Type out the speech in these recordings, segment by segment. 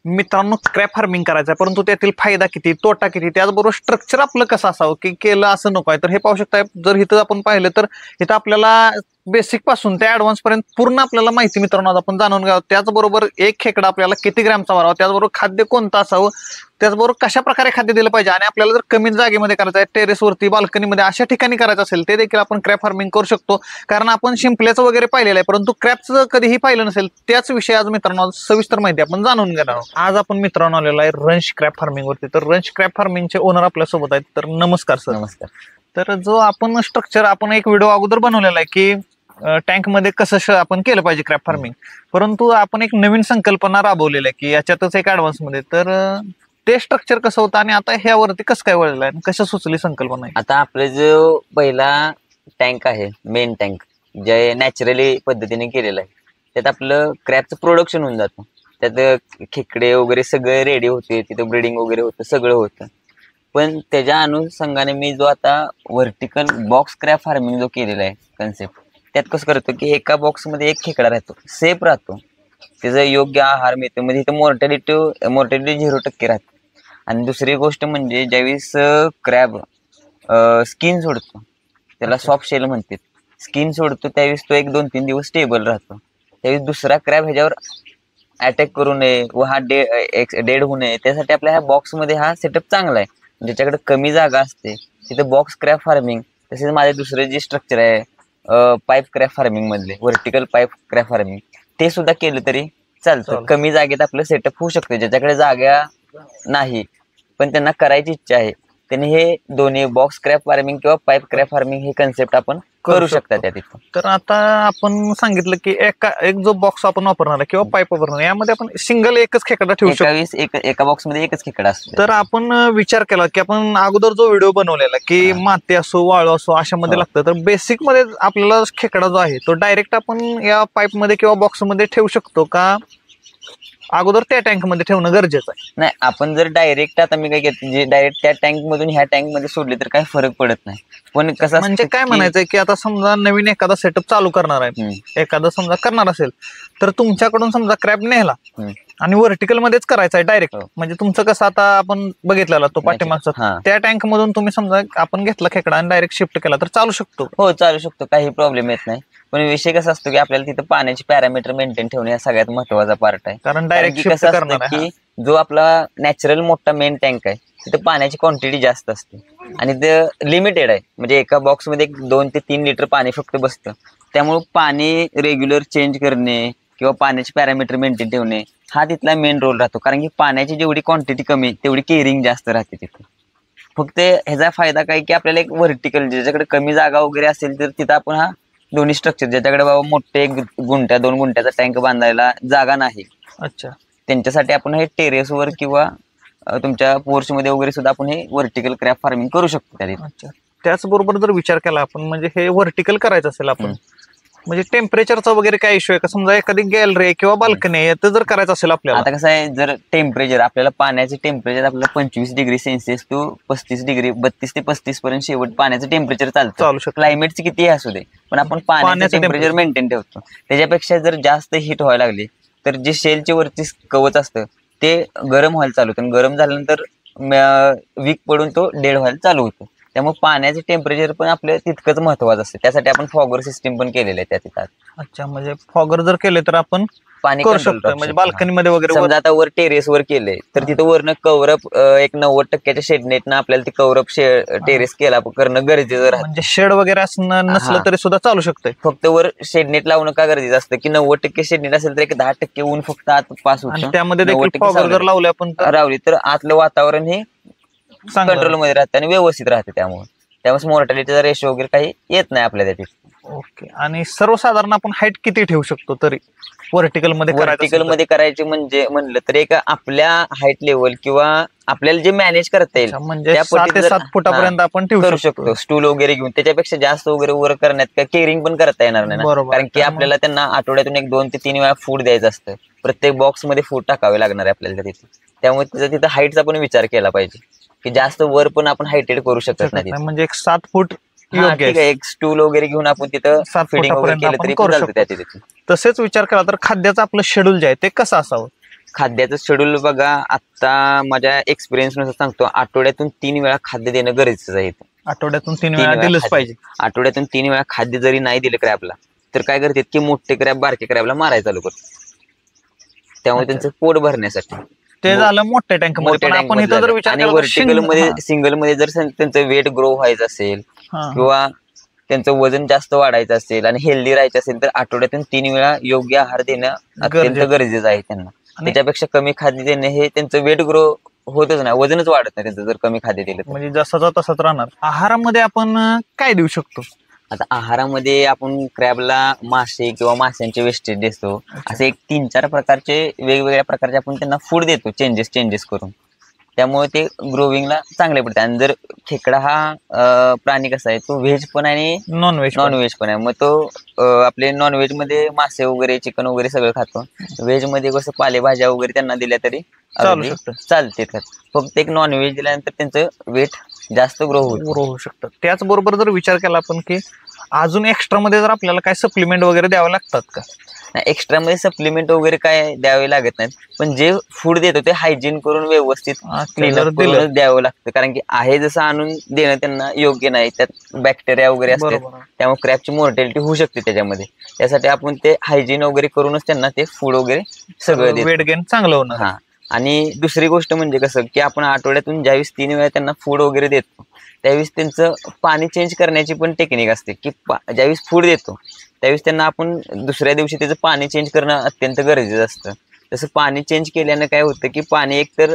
मित्रांनो crape farming करायचं आहे, परंतु त्यातील फायदा किती, तोटा किती, त्याचबरोबर स्ट्रक्चर आपलं कसं असावं की केलं असं नको आहे. तर हे पाहू शकता, जर इथं आपण पाहिलं तर इथं आपल्याला बेसिक पासून ते ऍडव्हान्स पर्यंत पूर्ण आपल्याला माहिती मित्रांनो आज आपण जाणून घ्यावं. त्याचबरोबर एक खेकडा आपल्याला किती ग्रॅमचा भरावा, त्याचबरोबर खाद्य कोणतं असावं, त्याचबरोबर कशा प्रकारे खाद्य दिलं पाहिजे, आणि आपल्याला जर कमी जागेमध्ये करायचं आहे, टेरेसवरती, बाल्कनीमध्ये अशा ठिकाणी करायचं असेल ते देखील आपण क्रॅप फार्मिंग करू शकतो. कारण आपण शिंपल्याचं वगैरे पाहिलेलं आहे, परंतु क्रॅपचं कधीही पाहिलं नसेल. त्याच विषयी आज मित्रांनो सविस्तर माहिती आपण जाणून घेणार आहोत. आज आपण मित्रांनो आलेलो आहे रंश क्रॅप फार्मिंग वरती. तर रंश क्रॅप फार्मिंगचे ओनर आपल्या सोबत आहेत. तर नमस्कार सर. नमस्कार. तर जो आपण स्ट्रक्चर आपण एक व्हिडिओ अगोदर बनवलेला आहे की टँक मध्ये कसं आपण केलं पाहिजे क्रॅप फार्मिंग, परंतु आपण एक नवीन संकल्पना राबवलेली आहे की याच्यातच एक ऍडव्हान्स मध्ये. तर ते स्ट्रक्चर कसं होतं आणि आता ह्यावरती कसं काय वळलं आहे, कसं सुचली संकल्पना आहे? आता आपला जो पहिला टँक आहे, मेन टँक, जे नॅचरली पद्धतीने केलेलं आहे, त्यात आपलं क्रॅपचं प्रोडक्शन होऊन जातं. त्यात खेकडे वगैरे सगळे रेडी होते, तिथं ब्रीडिंग वगैरे होतं, सगळं होतं. पण त्याच्या अनुषंगाने मी जो आता व्हर्टिकल बॉक्स क्रॅप फार्मिंग जो केलेला आहे कन्सेप्ट, त्यात कसं करतो की एका बॉक्समध्ये एक खेकडा राहतो, सेफ राहतो, त्याचा योग्य आहार मिळतो, म्हणजे इथं मोर्टॅलिटी 0% राहते. आणि दुसरी गोष्ट म्हणजे ज्यावेळेस क्रॅब स्किन सोडतो, त्याला सॉफ्ट शेल म्हणतात, स्किन सोडतो त्यावेळेस तो 1-2-3 दिवस स्टेबल राहतो. त्यावेळेस दुसरा क्रॅब ह्याच्यावर अटॅक करू नये व हा डेड होऊ नये, त्यासाठी आपल्या ह्या बॉक्समध्ये हा सेटअप चांगला आहे. ज्याच्याकडे कमी जागा असते तिथे बॉक्स क्रॅप फार्मिंग, तसेच माझे दुसरे जे स्ट्रक्चर आहे पाईप क्रॅप फार्मिंग मधले, व्हर्टिकल पाईप क्रॅप फार्मिंग, ते सुद्धा केलं तरी चालतं. कमी जागेत आपलं सेटअप होऊ शकतं. ज्याच्याकडे जागा नाही पण त्यांना करायची इच्छा आहे, त्यांनी हे दोन्ही बॉक्स क्रॅप फार्मिंग किंवा पाईप क्रॅप फार्मिंग हे कन्सेप्ट आपण करू शकता त्या तिथं. तर आता आपण सांगितलं की एक जो बॉक्स आपण वापरणार आहे किंवा पाईप वापरणार, यामध्ये आपण सिंगल एकच खेकडा ठेवू शकतो. एका बॉक्स मध्ये एकच खेकडा असतो. तर आपण विचार केला की आपण अगोदर जो व्हिडिओ बनवलेला की माती असो, वाळू असो, अशामध्ये लागतं. तर बेसिक मध्ये आपल्याला खेकडा जो आहे तो डायरेक्ट आपण या पाईप मध्ये किंवा बॉक्स मध्ये ठेवू शकतो का, अगोदर त्या टँक मध्ये ठेवणं गरजेचं आहे? नाही, आपण जर डायरेक्ट, आता मी काय घेतो, जे डायरेक्ट त्या टँक मधून ह्या टँक मध्ये सोडले तर काही फरक पडत नाही. पण कसं म्हणजे काय म्हणायचंय की आता समजा नवीन एखादा सेटअप चालू करणार आहे, एखादा समजा करणार असेल, तर तुमच्याकडून समजा क्रॅब नेला आणि व्हर्टिकल मध्येच करायचा आहे डायरेक्ट, म्हणजे तुमचं कसं आता आपण बघितलेला तो पाठीमागचा, त्या टँक मधून तुम्ही समजा आपण घेतला खेकडा आणि डायरेक्ट शिफ्ट केला तर चालू शकतो? हो, चालू शकतो, काही प्रॉब्लेम येत नाही. पण विषय कसा असतो की आपल्याला तिथं पाण्याचे पॅरामीटर मेंटेन ठेवणे हा सगळ्यात महत्वाचा पार्ट आहे. कारण डायरेक्ट कसं असतं की जो आपला नॅचरल मोठा मेन टँक आहे तिथे पाण्याची क्वांटिटी जास्त असते आणि ते लिमिटेड आहे. म्हणजे एका बॉक्स मध्ये 2 ते 3 लिटर पाणी फक्त बसतं. त्यामुळे पाणी रेग्युलर चेंज करणे किंवा पाण्याचे पॅरामीटर मेंटेन ठेवणे हा तिथला मेन रोल राहतो. कारण की पाण्याची जेवढी क्वांटिटी कमी तेवढी केअरिंग जास्त राहते तिथे. फक्त ह्याचा फायदा काय की आपल्याला एक व्हर्टिकल, ज्याच्याकडे कमी जागा वगैरे असेल तर तिथं आपण हा दोन्ही स्ट्रक्चर, ज्याच्याकडे बाबा मोठे 1 गुंठा 2 गुंठ्याचा टँक बांधायला जागा नाही, अच्छा, त्यांच्यासाठी आपण हे टेरेसवर किंवा तुमच्या पोर्च मध्ये वगैरे सुद्धा आपण हे व्हर्टिकल क्रॅप फार्मिंग करू शकतो त्या. अच्छा, त्याचबरोबर जर विचार केला आपण, म्हणजे हे व्हर्टिकल करायचं असेल आपण, म्हणजे टेम्परेचरचा वगैरे काय इश्यू आहे का? समजा एखादी गॅलरी किंवा बाल्कनी आहे तर जर करायचं असेल आपल्याला, आता कसं आहे, जर टेम्परेचर आपल्याला पाण्याचे टेम्परेचर आपल्याला 25 डिग्री सेल्सिअस टू 35 डिग्री 32 ते 35 पर्यंत शेवट पाण्याचं टेम्परेचर चालू शकतं. क्लायमेटची किती असू दे, पण आपण पाण्याचं टेम्परेचर मेंटेन ठेवतो. त्याच्यापेक्षा जर जास्त हीट व्हायला लागली तर जे शेलचे वरती कवच असतं ते गरम व्हायला चालू होतं, आणि गरम झाल्यानंतर वीक पडून तो डेड व्हायला चालू होतो. त्यामुळे पाण्याचं टेम्परेचर पण आपलं तितकंच महत्वाचं असतं. त्यासाठी आपण फॉगर सिस्टीम पण केलेलं आहे त्या तिथं. अच्छा, म्हणजे फॉगर जर केले तर आपण पाणी करू शकतो, म्हणजे बाल्कनी मध्ये वगैरे. समजा आता वर टेरेस वर केले तर तिथं वरनं कव्हरअप एक 90% शेडनेटनं आपल्याला ते कव्हरअप टेरेस केला करणं गरजेचं राहतं. म्हणजे शेड वगैरे नसलं तरी सुद्धा चालू शकतंय. फक्त वर शेडनेट लावणं का गरजेचं असतं की 90% शेडनेट असेल तर एक 10% ऊन फक्त आत पास होतं. त्यामध्ये जर लावले आपण रावली तर आतलं वातावरण हे कंट्रोल मध्ये राहतं आणि व्यवस्थित राहते. त्यामुळे मॉर्टॅलिटीचा रेशो वगैरे काही येत नाही आपल्या त्यात. ओके, आणि सर्वसाधारण आपण हाईट किती ठेवू शकतो तरी व्हर्टिकल मध्ये करायचे म्हणजे म्हणलं तर एक आपल्या हाईट लेवल किंवा आपल्याला जे मॅनेज करता येईल म्हणजे 6 ते 7 फुटापर्यंत आपण ठेवू शकतो. स्टूल वगैरे घेऊन त्याच्यापेक्षा जास्त वगैरे वर करण्यात काय केअरिंग पण करता येणार नाही ना, कारण की आपल्याला त्यांना आठवड्यातून 2 ते 3 वेळा फूड द्यायचं असतं. प्रत्येक बॉक्स मध्ये फूड टाकावे लागणार आहे आपल्याला तिथे. त्यामुळे तिथं हाईटचा पण विचार केला पाहिजे की जास्त वर पण आपण हायटेड करू शकत नाही. म्हणजे एक 7 फूट ठीक आहे, एक स्टूल वगैरे घेऊन आपण तिथं 7 फुटापर्यंत करू शकतो. तसेच विचार केला तर खाद्याचं आपलं शेड्यूल जे आहे ते कसं असावं? खाद्याचं शेड्यूल बघा, आता माझ्या एक्सपिरियन्स नुसार सांगतो, आठवड्यातून 3 वेळा खाद्य देणं गरजेचं आहे इथं. आठवड्यातून 3 तीन वेळा वेळा दिलंच खाद्य. पाहिजे. आठवड्यातून 3 वेळा खाद्य जरी नाही दिलं क्रॅबला, तर काय करतात की मोठे क्रॅब बारके क्रॅबला मारायला चालू करतात. त्यामुळे अच्छा. त्यांचं पोट भरण्यासाठी ते झालं मोठ्या टँक मध्ये, मोठ्या पण टँक आपण इथं जर मध्ये. विचार आणि केला तर व्हर्टिकल मध्ये, हा, सिंगल मध्ये जर त्यांचं वेट ग्रो व्हायचं असेल हा, किंवा त्यांचं वजन जास्त वाढायचं असेल आणि हेल्दी राहायचं असेल, तर आठवड्यातून 3 वेळा योग्य आहार देणं अत्यंत गरजेचं. गरजेचं आहे त्यांना. आणि त्याच्यापेक्षा कमी खाद्य देणे हे त्यांचं वेट ग्रो होतच नाही, वजनच वाढत नाही त्यांचं जर कमी खाद्य दिलं तर. म्हणजे जसाचा तसाच राहणार. आहारामध्ये आपण काय देऊ शकतो? आता आहारामध्ये आपण क्रॅबला मासे किंवा माशांचे वेस्टेज देतो. असे एक 3-4 प्रकारचे वेगवेगळ्या प्रकारचे आपण त्यांना फूड देतो, चेंजेस करून. त्यामुळे ते ग्रोविंगला चांगले पडते. आणि जर खेकडा हा प्राणी कसा आहे, तो व्हेज पण आणि नॉनव्हेज नॉनव्हेज पण आहे. मग तो आपले नॉनव्हेज मध्ये मासे वगैरे, चिकन वगैरे सगळं खातो. व्हेज मध्ये कसं पालेभाज्या वगैरे त्यांना दिल्या तरी चालू अगदी शकतं. चालते. फक्त एक नॉनव्हेज दिल्यानंतर त्यांचं वेट जास्त ग्रो होऊ शकतं. त्याचबरोबर जर विचार केला आपण की अजून एक्स्ट्रा मध्ये जर आपल्याला काय सप्लिमेंट वगैरे द्यावं लागतात का? एक्स्ट्रा मध्ये सप्लिमेंट वगैरे काय द्यावे लागत नाहीत, पण जे फूड देतो ते हायजीन करून व्यवस्थित क्लीन जर दिलं करूनच द्यावं लागतं. कारण की आहे जसं आणून देणं त्यांना योग्य नाही, त्यात बॅक्टेरिया वगैरे असतात, बरोबर आहे. त्यामुळे क्रॅबची मोर्टॅलिटी होऊ शकते त्याच्यामध्ये. त्यासाठी आपण ते हायजीन वगैरे करूनच त्यांना ते फूड वगैरे सगळं देतो. वेट गेन चांगलं होणार. हा. आणि दुसरी गोष्ट म्हणजे कसं की आपण आठवड्यातून ज्यावेळेस 3 वेळा त्यांना फूड वगैरे देतो, त्यावेळेस त्यांचं पाणी चेंज करण्याची पण टेक्निक असते की ज्यावेळेस फूड देतो त्यावेळेस त्यांना आपण दुसऱ्या दिवशी त्याचं पाणी चेंज करणं अत्यंत गरजेचं असतं. तसं पाणी चेंज केल्यानं काय होतं की पाणी एकतर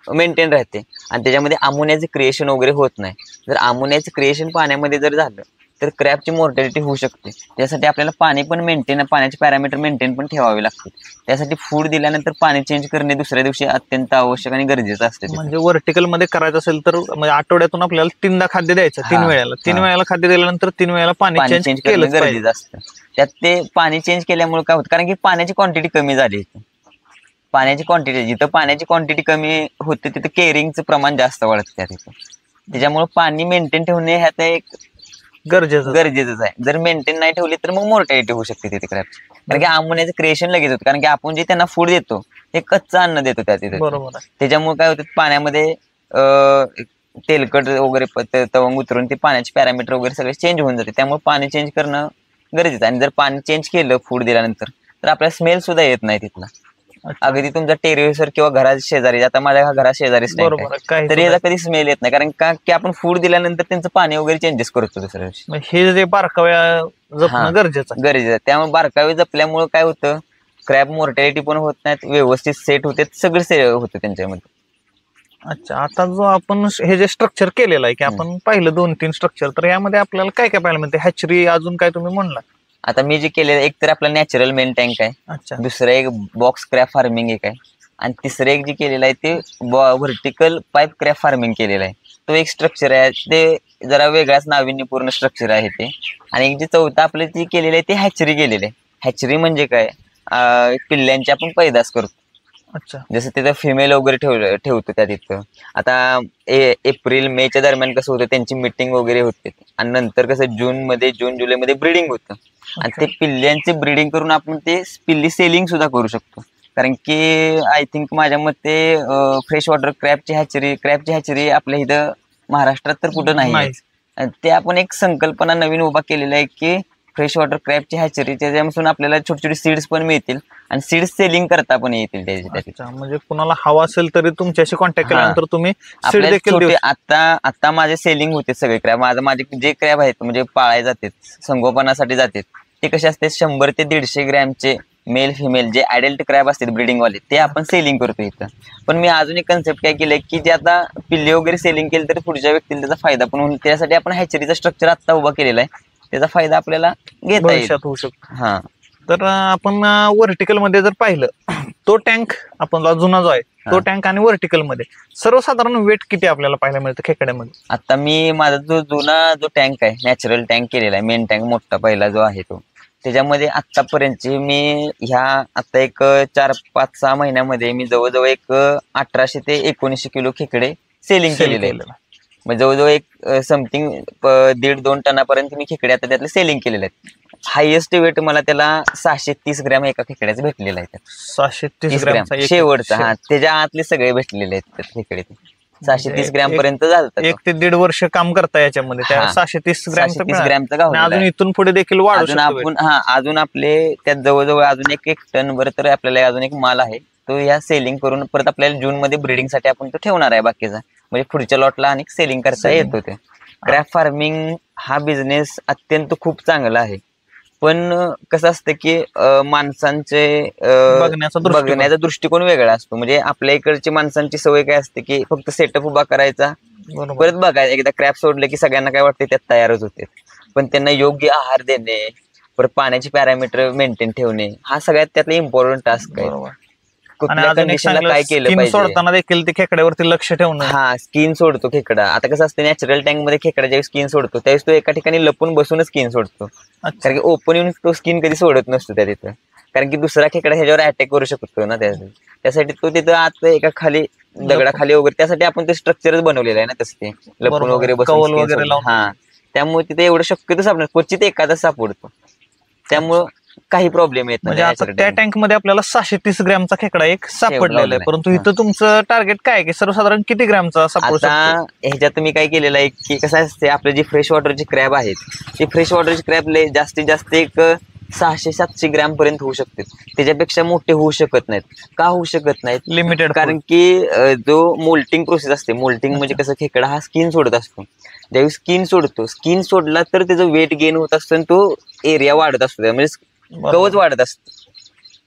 मेंटेन राहते आणि त्याच्यामध्ये अमोनियाचं क्रिएशन वगैरे होत नाही. जर अमोनियाचं क्रिएशन पाण्यामध्ये जर झालं तर क्रॅबची मोर्टॅलिटी होऊ शकते. त्यासाठी आपल्याला पाणी पण मेंटेन, पाण्याचे पॅरामीटर मेंटेन पण ठेवावे लागतात. त्यासाठी फूड दिल्यानंतर पाणी चेंज करणे दुसऱ्या दिवशी अत्यंत आवश्यक आणि गरजेचं असतं. म्हणजे व्हर्टिकल मध्ये करायचं असेल तर म्हणजे आठवड्यातून आपल्याला 3दा खाद्य द्यायचं, 3 वेळेला. 3 वेळेला खाद्य दिल्यानंतर 3 वेळेला पाणी चेंज केलं गरजेचं असतं. त्यात ते पाणी चेंज केल्यामुळे काय होतं, कारण की पाण्याची क्वांटिटी कमी झाली. पाण्याची क्वांटिटी, जिथं पाण्याची क्वांटिटी कमी होते तिथं केअरिंगचं प्रमाण जास्त वाढतं त्या तिथं. त्याच्यामुळे पाणी मेंटेन ठेवणे ह्यात एक गरजेचंच आहे. जर मेंटेन नाही ठेवली तर मग मोर्टॅलिटी होऊ शकते तिथे क्रॅबची. कारण की अमोनियाचं क्रिएशन लगेच होतं, कारण की आपण जे त्यांना फूड देतो हे कच्चं अन्न देतो त्या तिथे. बरोबर. त्याच्यामुळे काय होतं, पाण्यामध्ये तेलकट वगैरे तवंग उतरून ते पाण्याचे पॅरामीटर वगैरे सगळे चेंज होऊन जाते. त्यामुळे पाणी चेंज करणं गरजेचं आहे. आणि जर पाणी चेंज केलं फूड दिल्यानंतर तर आपल्याला स्मेल सुद्धा येत नाही तिथला. अगदी तुमच्या टेरेसवर किंवा घरात शेजारी, आता माझ्या घरात शेजारीच तरी याचा कधी स्मेल येत नाही, कारण का की आपण फूड दिल्यानंतर त्यांचं पाणी वगैरे चेंजेस करतो दुसऱ्या दिवशी. हे जे बारकाव्या जपणं गरजेचं आहे. त्यामुळे बारकावे जपल्यामुळे काय होतं, क्रॅब मोर्टॅलिटी पण होत नाहीत, व्यवस्थित सेट होते, सगळं सेट होतं त्यांच्यामध्ये. अच्छा. आता जो आपण हे जे स्ट्रक्चर केलेलं आहे की आपण पाहिलं 2-3 स्ट्रक्चर, तर यामध्ये आपल्याला काय काय पाहायला मिळते? हॅचरी, अजून काय तुम्ही म्हणला? आता मी जे केलेलं, एक तर आपला नॅचरल मेन टँक आहे, दुसरं एक बॉक्स क्रॅब फार्मिंग एक आहे, आणि तिसरं एक जे केलेलं आहे ते व्हर्टिकल पाईप क्रॅब फार्मिंग केलेलं आहे. तो एक स्ट्रक्चर आहे, ते जरा वेगळाच नाविन्यपूर्ण स्ट्रक्चर आहे ते. आणि एक जे चौथं आपलं जे केलेलं आहे ते हॅचरी केलेलं आहे. हॅचरी म्हणजे काय, पिल्ल्यांची आपण पैदास करतो. अच्छा. जसं तिथं फिमेल वगैरे ठेवतो त्या तिथं. आता एप्रिल मेच्या दरम्यान कसं होतं, त्यांची मिटिंग वगैरे होते, आणि नंतर कसं जून जुलैमध्ये ब्रीडिंग होतं. आणि ते पिल्ल्यांचे ब्रीडिंग करून आपण ते पिल्ली सेलिंग सुद्धा करू शकतो. कारण की आय थिंक माझ्या मते फ्रेश वॉटर क्रॅबची हॅचरी आपल्या इथं महाराष्ट्रात तर कुठं नाही. ते आपण एक संकल्पना नवीन उभा केलेला आहे की फ्रेश वॉटर क्रॅबची हॅचरी, त्याच्यापासून आपल्याला छोटे छोटे सीड्स पण मिळतील आणि सीड्स सेलिंग करता पण येतील त्याच्या. म्हणजे कुणाला हवा असेल तरी तुमच्याशी कॉन्टॅक्ट केल्यानंतर तुम्ही सीड देखील देऊ. आता माझे सेलिंग होते सगळे क्रॅब. माझे जे क्रॅब आहेत म्हणजे पाळाय जातात, संगोपनासाठी जातात, ते कसे असते 100 ते 150 ग्रॅमचे मेल फिमेल जे ॲडल्ट क्रॅब असतात ब्रीडिंग वाले, ते आपण सेलिंग करतो इथं. पण मी अजून एक कन्सेप्ट काय केलंय की जे आता पिल्ले वगैरे सेलिंग केलं तर पुढच्या व्यक्तीला त्याचा फायदा पण होईल. त्यासाठी आपण हॅचरीचा स्ट्रक्चर आता उभा केलेला आहे, त्याचा फायदा आपल्याला घेता येईल. होऊ शकतो. तर आपण व्हर्टिकल मध्ये जर पाहिलं, तो टँक आपला जुना जो आहे तो टँक आणि व्हर्टिकल मध्ये सर्वसाधारण वेट किती आपल्याला पाहायला मिळतं खेकड्यामध्ये? आता मी माझा जो टँक आहे, नॅचरल टँक केलेला आहे, मेन टँक मोठा पहिला जो आहे तो, त्याच्यामध्ये आतापर्यंतची मी आता एक 4-5-6 महिन्यामध्ये मी जवळजवळ एक 1800 ते 1900 किलो खेकडे सेलिंग केलेले आहेत. मग जवळजवळ एक समथिंग 1.5-2 टनापर्यंत मी खेकडे आता त्यातले सेलिंग केलेले आहेत. हायएस्ट वेट मला त्याला 630 ग्रॅम एका खेकड्याचं भेटलेलं आहे. 630 ग्रॅमचा एक शेवटचा, हा त्याच्या आतले सगळे भेटलेले आहेत खेकडे. 630 ग्रॅम पर्यंत झालं. 1 ते 1.5 वर्ष काम करता याच्यामध्ये, त्या हा. 630 ग्रॅमचा अजून इथून पुढे देखील वाढू अजून शकतो. आपण अजून आपले त्यात जवळजवळ अजून एक टन वर तर आपल्याला अजून एक माल आहे, तो या सेलिंग करून परत आपल्याला जून मध्ये ब्रीडिंग साठी आपण तो ठेवणार आहे बाकीचा, म्हणजे पुढच्या लॉटला आणि सेलिंग करता येतो. ते क्रॅब फार्मिंग हा बिझनेस अत्यंत खूप चांगला आहे, पण कसं असतं की माणसांचे बघण्याचा दृष्टिकोन वेगळा असतो. म्हणजे आपल्या इकडची माणसांची सवय काय असते की फक्त सेटअप उभा करायचा, परत बघायचं. एकदा क्रॅब सोडले की सगळ्यांना काय वाटते त्यात तयारच होते, पण त्यांना योग्य आहार देणे, परत पाण्याची पॅरामीटर मेंटेन ठेवणे, हा सगळ्यात त्यातला इम्पॉर्टंट टास्क आहे. कुठल्या कंडिशनला काय केलं पाहिजे, सोडताना देखील ते खेकड्यावरती लक्ष ठेवणं. हा, स्किन सोडतो खेकडा. आता कसं असतं नॅचरल टँक मध्ये खेकडा ज्यावेळी स्किन सोडतो त्यावेळेस तो एका ठिकाणी लपून बसूनच स्किन सोडतो, कारण की ओपन येऊन तो स्किन कधी सोडत नसतो त्या तिथं, कारण की दुसरा खेकडा ह्याच्यावर अटॅक करू शकतो ना. त्यासाठी तो तिथं आत एका खाली दगडाखाली वगैरे, त्यासाठी आपण ते स्ट्रक्चरच बनवलेलं आहे ना तसं, ते लपून वगैरे बसून. हा, त्यामुळे तिथे एवढं शक्यतो सापडत, क्वचित एखादा सापडतो, त्यामुळं काही प्रॉब्लेम येत नाही. म्हणजे त्या टँक मध्ये आपल्याला 630 ग्रॅमचा खेकडा एक सापडलेला आहे, परंतु इथं तुमचं टार्गेट काय आहे की सर्वसाधारण किती ग्रॅमचा सापडू शकतो? आता ह्याच्यात मी काय केलेलं आहे की कसं असते, आपले जे फ्रेश वॉटरचे क्रॅब आहेत, ते फ्रेश वॉटरचे क्रॅब जास्तीत जास्त एक 600-700 ग्रॅम पर्यंत होऊ शकते, त्याच्यापेक्षा मोठे होऊ शकत नाहीत. का होऊ शकत नाहीत? लिमिटेड. कारण की जो मोल्टिंग प्रोसेस असते, मोल्टिंग म्हणजे कसं, खेकडा हा स्किन सोडत असतो. ज्यावेळी स्किन सोडतो, स्किन सोडला तर त्याचं वेट गेन होत असतं आणि तो एरिया वाढत असतो, म्हणजे कवच वाढत असतं,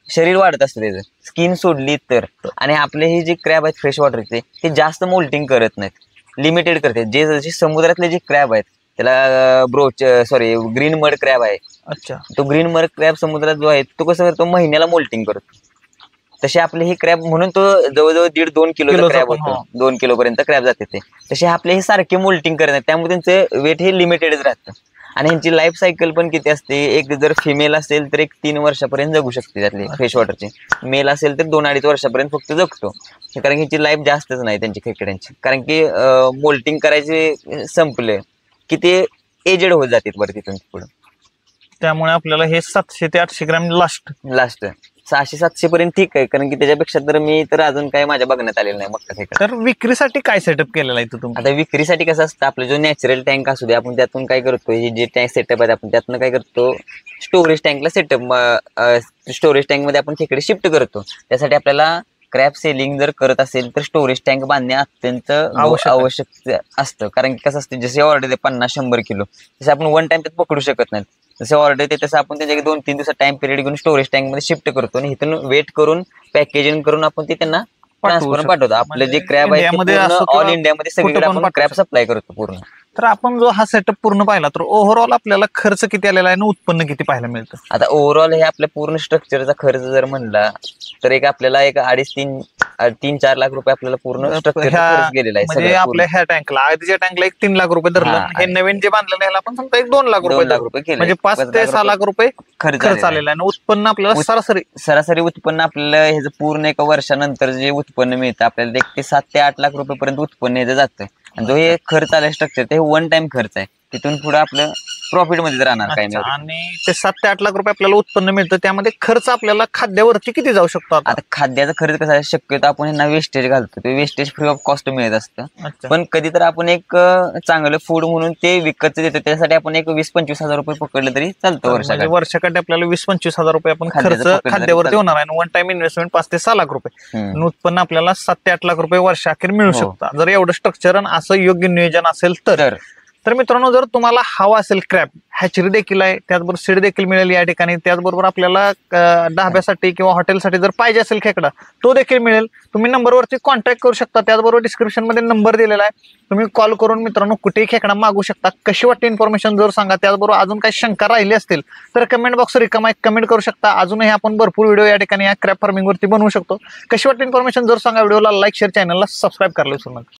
शरीर वाढत असतं त्याचं, स्किन सोडली तर. आणि आपले हे जे क्रॅब आहेत फ्रेश वॉटरचे, ते जास्त मोल्टिंग करत नाहीत, लिमिटेड करतात. जे जसे समुद्रातले जे क्रॅब आहेत त्याला ग्रीन मड क्रॅब आहे. अच्छा. तो ग्रीन मड क्रॅब समुद्रात जो आहे तो कसं करतो, महिन्याला मोल्टिंग करतो. तसे आपले हे क्रॅब, म्हणून तो जवळजवळ 1.5-2 किलो क्रॅब होतो, 2 किलो पर्यंत क्रॅब जाते ते. तसे आपले हे सारखे मोल्टिंग करत, त्यामुळे त्यांचं वेट हे लिमिटेडच राहतं. आणि ह्यांची लाईफ सायकल पण किती असते, एक जर फिमेल असेल तर एक 3 वर्षापर्यंत जगू शकते त्यातली फ्रेश वॉटरची, मेल असेल तर 2-2.5 वर्षापर्यंत फक्त जगतो, कारण की ह्याची लाईफ जास्तच नाही त्यांची खेकड्यांची, कारण की मोल्टिंग करायचे संपले की ते एजेड होत जातात बरं तिथून पुढे. त्यामुळे आपल्याला हे 700 ते 800 ग्रॅम लास्ट 600-700 पर्यंत ठीक आहे, कारण की त्याच्यापेक्षा तर मी तर अजून काय माझ्या बघण्यात आलेलं नाही मग खेकडा. तर विक्रीसाठी काय सेटअप केलेला आहे तुम्ही? आता विक्रीसाठी कसं असतं, आपलं जो नॅचरल टँक असू दे, आपण त्यातून काय करतो, हे जे टँक सेटअप आहेत आपण त्यातनं काय करतो, स्टोरेज टँकला स्टोरेज टँक मध्ये आपण खेकडे शिफ्ट करतो. त्यासाठी आपल्याला क्रॅब सेलिंग जर करत असेल तर स्टोरेज टँक बांधणे अत्यंत आवश्यक असतं, कारण की कसं असतं, जसे ऑर्डर आहे 50-100 किलो, जसे आपण वन टाइम त्यात पकडू शकत नाही, जसे ऑर्डर येते तसं आपण त्याच्या 2-3 दिवसात टाइम पिरियड घेऊन स्टोरेज टँक मध्ये शिफ्ट करतो आणि इथून वेट करून पॅकेजिंग करून आपण ते त्यांना ट्रान्सफर पाठवतो. आपलं जे क्रॅब आहे ऑल इंडियामध्ये सगळीकडे आपण क्रॅब सप्लाय करतो पूर्ण. तर आपण जो हा सेटअप पूर्ण पाहिला तर ओव्हरऑल आपल्याला खर्च किती आलेला आहे आणि उत्पन्न किती पाहायला मिळतं? आता ओव्हरऑल हे आपल्या पूर्ण स्ट्रक्चरचा खर्च जर म्हणला तर एक आपल्याला एक 2.5-3-4 लाख रुपये आपल्याला पूर्ण स्ट्रक्चर खर्च गेलेला आहे. म्हणजे आपल्या ह्या टँकला, आधीच्या टँकला एक 3 लाख रुपये धरलं, हे नवीन जे बांधलेलं ह्याला आपण समजा एक 2 लाख रुपये केले, म्हणजे 5 ते 6 लाख रुपये खर्च आलेला आहे. आणि उत्पन्न आपल्याला सरासरी उत्पन्न आपल्याला ह्याचं पूर्ण एका वर्षानंतर जे उत्पन्न मिळतं आपल्याला 1 ते 7 ते 8 लाख रुपये पर्यंत उत्पन्न ह्याचं जातं. आणि जो हे खर्च आला स्ट्रक्चर ते वन टाइम खर्च आहे, तिथून पुढे आपलं प्रॉफिट मध्ये राहणार काय नाही. आणि ते 7 ते 8 लाख रुपये आपल्याला उत्पन्न मिळतं, त्यामध्ये खर्च आपल्याला खाद्यावरती किती जाऊ शकतो? आता खाद्याचा खर्च कसा आहे, शक्यतो आपण ह्यांना वेस्टेज घालतो, ते वेस्टेज फ्री ऑफ कॉस्ट मिळत असतं. पण कधी तर आपण एक चांगलं फूड म्हणून ते विकत देतो, त्यासाठी आपण एक 20-25 हजार रुपये पकडले तरी चालतं वर्षाकाठी आपल्याला 20-25 हजार रुपये आपण खर्च खाद्यावरती होणार आहे. वन टाइम इन्व्हेस्टमेंट 5 ते 6 लाख रुपये, उत्पन्न आपल्याला 7 ते 8 लाख रुपये वर्षाखेर मिळू शकतं, जर एवढं स्ट्रक्चर आणि असं योग्य नियोजन असेल तर. तर मित्रांनो, जर तुम्हाला हवा असेल क्रॅब, हॅचरी देखील आहे, त्याचबरोबर सीड देखील मिळेल या ठिकाणी, त्याचबरोबर आपल्याला ढाब्यासाठी किंवा हॉटेलसाठी जर पाहिजे असेल खेकडा तो देखील मिळेल. तुम्ही नंबरवरती कॉन्टॅक्ट करू शकता, त्याचबरोबर डिस्क्रिप्शन मध्ये नंबर दिलेला आहे, तुम्ही कॉल करून मित्रांनो कुठेही खेकडा मागू शकता. कशी वाटते इन्फॉर्मेशन जर सांगा, त्याचबरोबर अजून काही शंका राहिली असतील तर कमेंट बॉक्स रिकामा आहे, कमेंट करू शकता. अजूनही आपण भरपूर व्हिडिओ या ठिकाणी या क्रॅब फार्मिंग वरती बनवू शकतो. कशी वाटते इन्फॉर्मेशन जर सांगा, व्हिडिओला लाईक शेअर, चॅनलला सबस्क्राईब करायला विसरू नका.